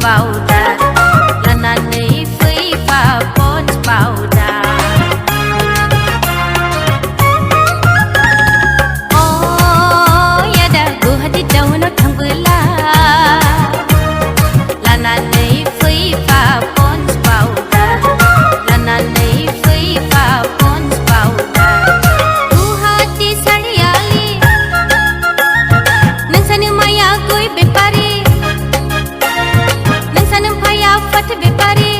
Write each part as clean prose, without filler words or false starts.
powder lananai fui fa pot powder oh yada gu hadi dauno thangbula lananai fui fa pot powder lananai fui fa pot powder gu hadi sariyali nangsani maya goi bepari fat bepari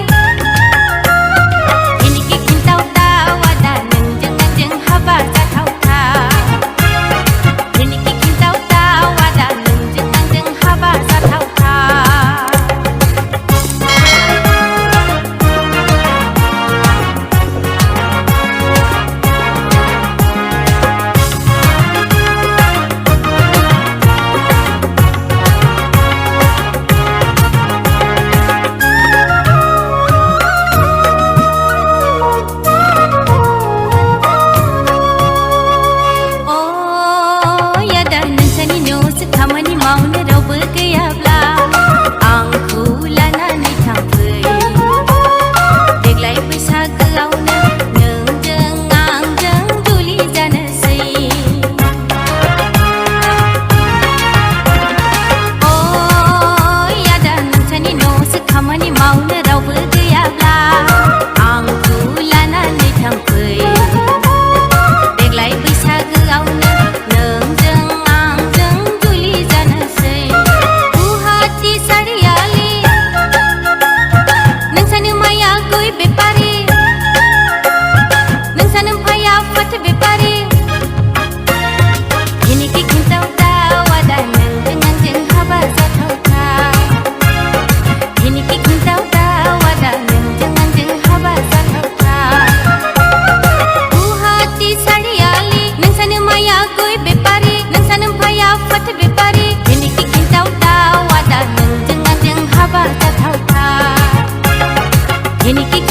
ini ki kintau tawa dan jeng jeng haba satau ta ini ki kintau tawa dan jeng jeng haba satau ta ini ki